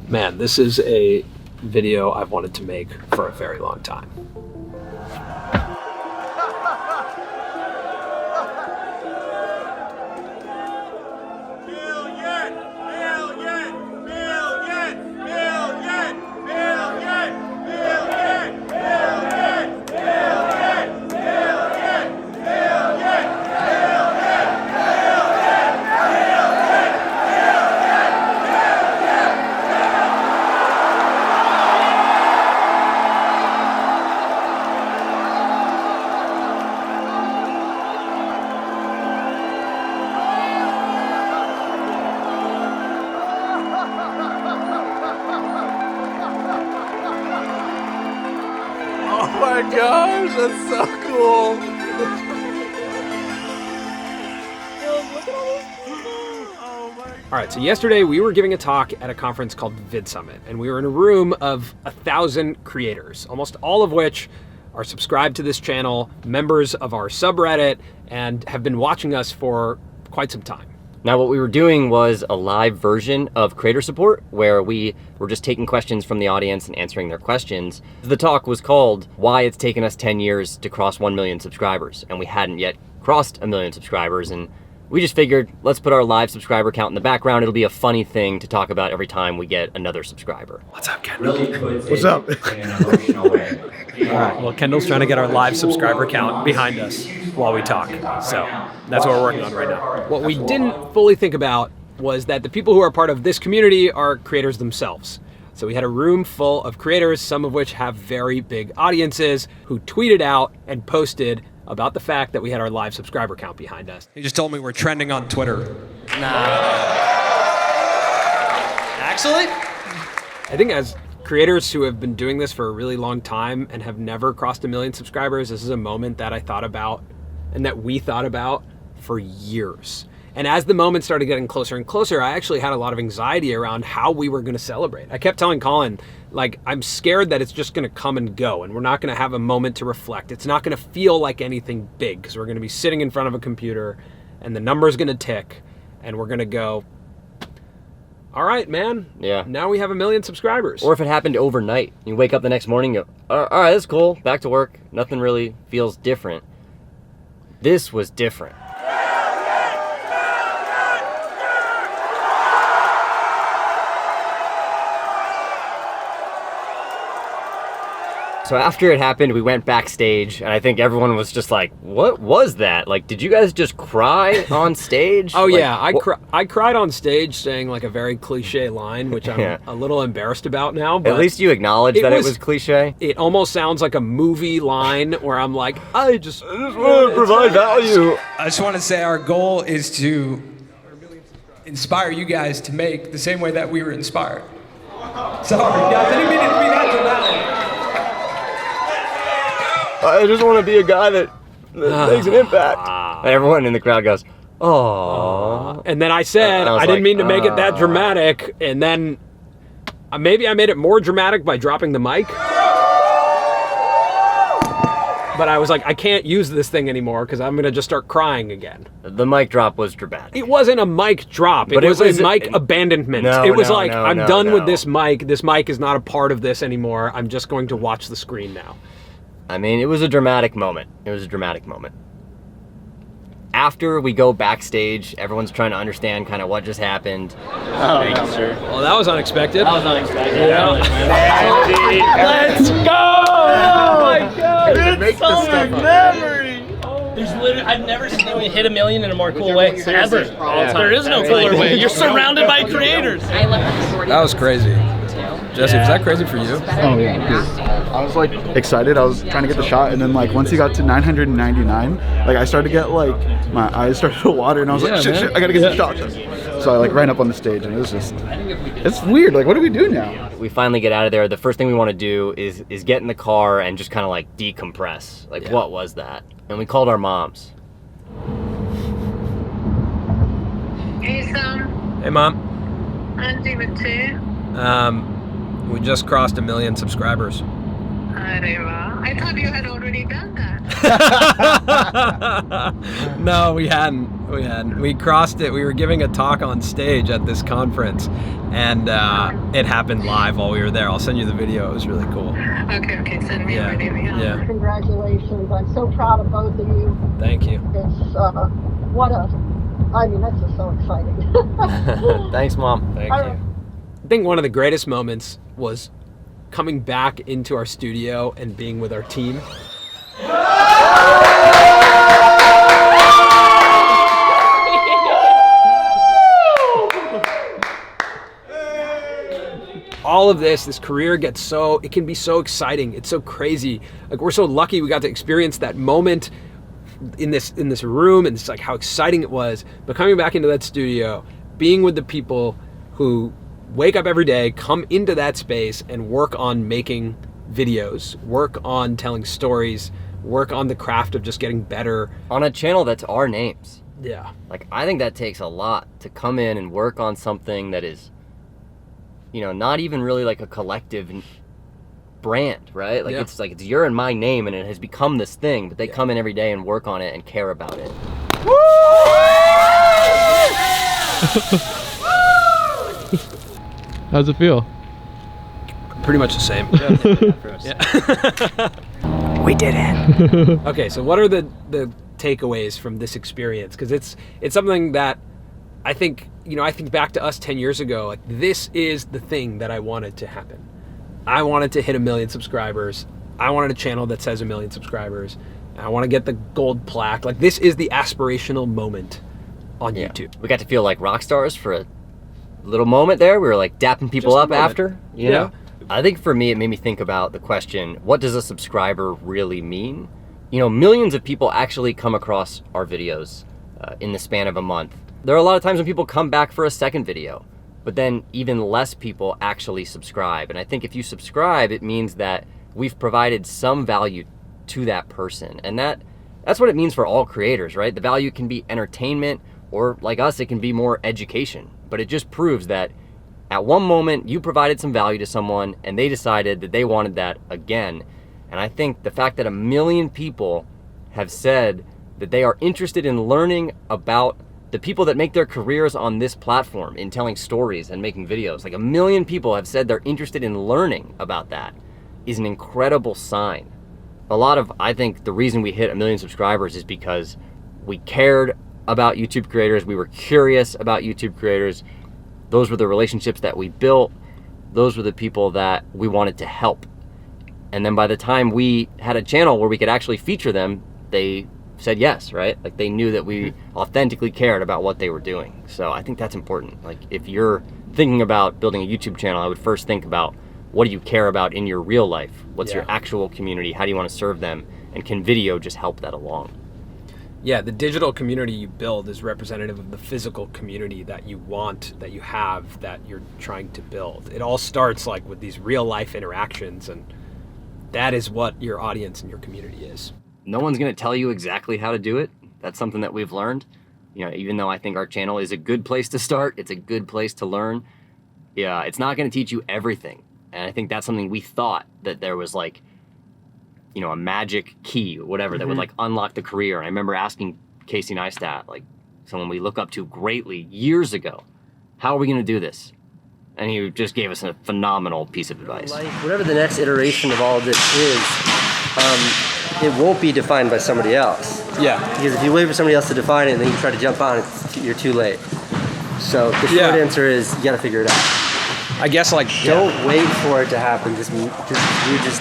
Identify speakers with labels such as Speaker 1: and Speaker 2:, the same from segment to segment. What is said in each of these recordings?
Speaker 1: Man, this is a video I've wanted to make for a very long time.
Speaker 2: Oh my gosh, that's so cool.
Speaker 1: All right, so yesterday we were giving a talk at a conference called VidSummit, and we were in a room of 1,000 creators, almost all of which are subscribed to this channel, members of our subreddit, and have been watching us for quite some time.
Speaker 3: Now what we were doing was a live version of creator support where we were just taking questions from the audience and answering their questions. The talk was called Why It's Taken Us 10 Years to Cross 1 Million Subscribers, and we hadn't yet crossed 1 million subscribers, and we just figured, let's put our live subscriber count in the background. It'll be a funny thing to talk about every time we get another subscriber.
Speaker 1: What's up, Kendall?
Speaker 2: What's up?
Speaker 1: All right, well, Kendall's trying to get our live subscriber count behind us while we talk. So that's what we're working on right now. What we didn't fully think about was that the people who are part of this community are creators themselves. So we had a room full of creators, some of which have very big audiences, who tweeted out and posted about the fact that we had our live subscriber count behind us. He just told me we're trending on Twitter.
Speaker 4: Actually?
Speaker 1: I think as creators who have been doing this for a really long time and have never crossed 1 million subscribers, this is a moment that I thought about and that we thought about for years. And as the moment started getting closer and closer, I actually had a lot of anxiety around how we were gonna celebrate. I kept telling Colin, like, I'm scared that it's just gonna come and go and we're not gonna have a moment to reflect. It's not gonna feel like anything big because we're gonna be sitting in front of a computer and the number's gonna tick and we're gonna go, all right, man.
Speaker 3: Yeah.
Speaker 1: Now we have 1 million subscribers.
Speaker 3: Or if it happened overnight, you wake up the next morning and go, all right, that's cool, back to work. Nothing really feels different. This was different. So after it happened, we went backstage, and I think everyone was just like, what was that? Like, did you guys just cry on stage?
Speaker 1: Oh,
Speaker 3: like,
Speaker 1: yeah, I cried on stage saying like a very cliche line, which I'm a little embarrassed about now. But
Speaker 3: at least you acknowledged that it was cliche.
Speaker 1: It almost sounds like a movie line where I'm like, I just
Speaker 3: want to provide value.
Speaker 4: I just want to say our goal is to inspire you guys to make the same way that we were inspired. Sorry, guys, I didn't mean it to be that dramatic.
Speaker 3: I just want to be a guy that makes an impact. And everyone in the crowd goes, "Aww."
Speaker 1: And then I said, I didn't mean to make it that dramatic. And then maybe I made it more dramatic by dropping the mic. But I was like, I can't use this thing anymore because I'm going to just start crying again.
Speaker 3: The mic drop was dramatic.
Speaker 1: It wasn't a mic drop. It was a mic abandonment. It was like, I'm done with this mic. This mic is not a part of this anymore. I'm just going to watch the screen now.
Speaker 3: I mean, it was a dramatic moment. It was a dramatic moment. After we go backstage, everyone's trying to understand kind of what just happened.
Speaker 2: Thank you, sir.
Speaker 1: Well, that was unexpected.
Speaker 3: That was unexpected.
Speaker 1: Yeah.
Speaker 2: Let's go! Oh my God! It's summer memory.
Speaker 5: There's literally, I've never seen anyone hit 1 million in a more cool way, ever. There is no cooler way. You're surrounded by creators.
Speaker 6: That was crazy. Jesse, was that crazy for you?
Speaker 2: Oh yeah. I was like excited. I was trying to get the shot, and then like once he got to 999, like I started to get like my eyes started to water, and I was like, shit, I gotta get the shot. So I like ran up on the stage, and it was just, it's weird. Like, what do we do now?
Speaker 3: We finally get out of there. The first thing we want to do is get in the car and just kind of like decompress. Like, what was that? And we called our moms.
Speaker 7: Hey, Sam.
Speaker 1: Hey, Mom.
Speaker 7: I'm doing too.
Speaker 1: We just crossed 1 million subscribers.
Speaker 7: Arre va. I thought you had already done that.
Speaker 1: No, we hadn't. We crossed it. We were giving a talk on stage at this conference, and it happened live while we were there. I'll send you the video. It was really cool.
Speaker 7: Okay, send me a video.
Speaker 1: Yeah.
Speaker 8: Congratulations. I'm so proud of both of you.
Speaker 1: Thank you.
Speaker 8: It's, that's just so exciting.
Speaker 3: Thanks, Mom.
Speaker 1: Thank you. I think one of the greatest moments was coming back into our studio and being with our team. All of this career it can be so exciting. It's so crazy. Like, we're so lucky we got to experience that moment in this room, and it's like how exciting it was. But coming back into that studio, being with the people who wake up every day, come into that space and work on making videos, work on telling stories, work on the craft of just getting better.
Speaker 3: On a channel that's our names.
Speaker 1: Yeah.
Speaker 3: Like, I think that takes a lot to come in and work on something that is, not even really like a collective brand, right? Like, it's like, it's your and my name, and it has become this thing, but they come in every day and work on it and care about it.
Speaker 9: How's it feel?
Speaker 1: Pretty much the same. Yeah. We did it. Okay, so what are the takeaways from this experience? Because it's something that I think, I think back to us 10 years ago, like, this is the thing that I wanted to happen. I wanted to hit 1 million subscribers. I wanted a channel that says 1 million subscribers. I want to get the gold plaque. Like, this is the aspirational moment on YouTube.
Speaker 3: We got to feel like rock stars for a little moment there. We were like dapping people up after, you know? I think for me, it made me think about the question, what does a subscriber really mean? Millions of people actually come across our videos in the span of a month. There are a lot of times when people come back for a second video, but then even less people actually subscribe. And I think if you subscribe, it means that we've provided some value to that person. And that's what it means for all creators, right? The value can be entertainment, or like us, it can be more education. But it just proves that at one moment you provided some value to someone and they decided that they wanted that again. And I think the fact that 1 million people have said that they are interested in learning about the people that make their careers on this platform in telling stories and making videos, like 1 million people have said they're interested in learning about that, is an incredible sign. I think the reason we hit 1 million subscribers is because we cared about YouTube creators. We were curious about YouTube creators. Those were the relationships that we built. Those were the people that we wanted to help. And then by the time we had a channel where we could actually feature them, they said yes, right? Like, they knew that we authentically cared about what they were doing. So I think that's important. Like, if you're thinking about building a YouTube channel, I would first think about, what do you care about in your real life? What's your actual community? How do you want to serve them? And can video just help that along?
Speaker 1: Yeah, the digital community you build is representative of the physical community that you want, that you have, that you're trying to build. It all starts like with these real life interactions, and that is what your audience and your community is.
Speaker 3: No one's going to tell you exactly how to do it. That's something that we've learned. Even though I think our channel is a good place to start, it's a good place to learn. Yeah, it's not going to teach you everything. And I think that's something we thought, that there was like, a magic key or whatever that would like unlock the career. And I remember asking Casey Neistat, like someone we look up to greatly years ago, how are we going to do this? And he just gave us a phenomenal piece of advice.
Speaker 10: Whatever the next iteration of all of this is, it won't be defined by somebody else.
Speaker 1: Yeah.
Speaker 10: Because if you wait for somebody else to define it and then you try to jump on it, you're too late. So the short answer is, you got to figure it out.
Speaker 1: I guess
Speaker 10: don't wait for it to happen. Just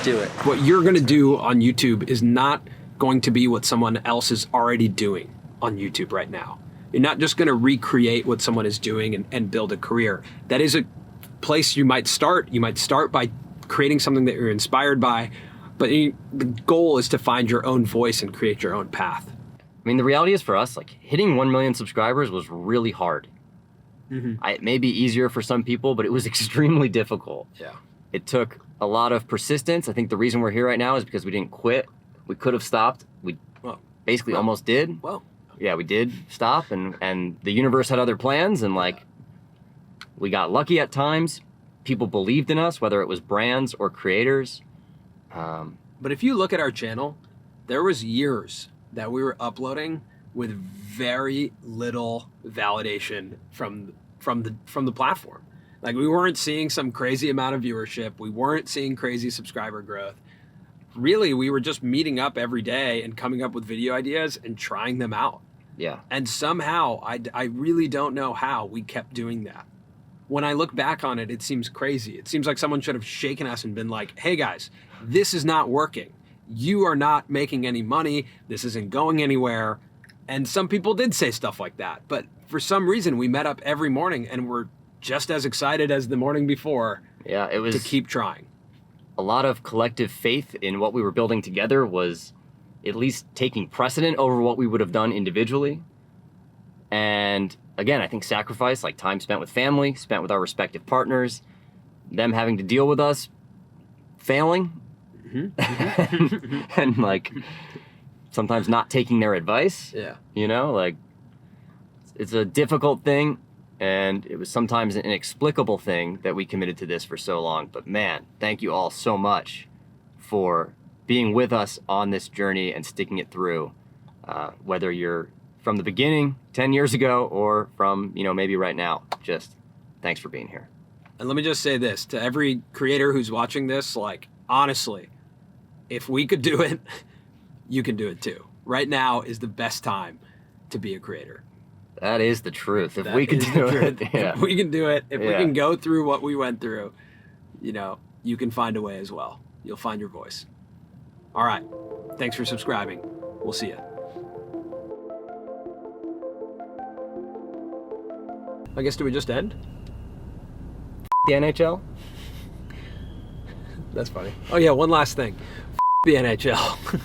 Speaker 10: do it.
Speaker 1: What you're going to do on YouTube is not going to be what someone else is already doing on YouTube right now. You're not just going to recreate what someone is doing and build a career. That is a place you might start. You might start by creating something that you're inspired by, but the goal is to find your own voice and create your own path.
Speaker 3: I mean, the reality is for us, like, hitting 1 million subscribers was really hard. It may be easier for some people, but it was extremely difficult.
Speaker 1: Yeah.
Speaker 3: It took a lot of persistence. I think the reason we're here right now is because we didn't quit. We could have stopped. We basically almost did.
Speaker 1: Well,
Speaker 3: yeah, we did stop, and the universe had other plans, and like, we got lucky at times. People believed in us, whether it was brands or creators.
Speaker 1: But if you look at our channel, there was years that we were uploading with very little validation from the platform. Like, we weren't seeing some crazy amount of viewership. We weren't seeing crazy subscriber growth. Really, we were just meeting up every day and coming up with video ideas and trying them out.
Speaker 3: Yeah.
Speaker 1: And somehow, I really don't know how we kept doing that. When I look back on it, it seems crazy. It seems like someone should have shaken us and been like, hey guys, this is not working. You are not making any money. This isn't going anywhere. And some people did say stuff like that. But for some reason, we met up every morning and were just as excited as the morning before.
Speaker 3: Yeah, it was
Speaker 1: to keep trying.
Speaker 3: A lot of collective faith in what we were building together was at least taking precedent over what we would have done individually. And again, I think sacrifice, like time spent with family, spent with our respective partners, them having to deal with us failing, and like sometimes not taking their advice.
Speaker 1: Yeah.
Speaker 3: You know, like it's a difficult thing, and it was sometimes an inexplicable thing that we committed to this for so long. But man, thank you all so much for being with us on this journey and sticking it through, whether you're from the beginning 10 years ago or from, maybe right now. Just thanks for being here.
Speaker 1: And let me just say this to every creator who's watching this, like, honestly, if we could do it, you can do it too. Right now is the best time to be a creator.
Speaker 3: That is the truth. If we could do it, yeah.
Speaker 1: If we can do it, if we can go through what we went through, you can find a way as well. You'll find your voice. All right. Thanks for subscribing. We'll see you. I guess, do we just end?
Speaker 3: The NHL?
Speaker 1: That's funny. Oh yeah, one last thing. The NHL.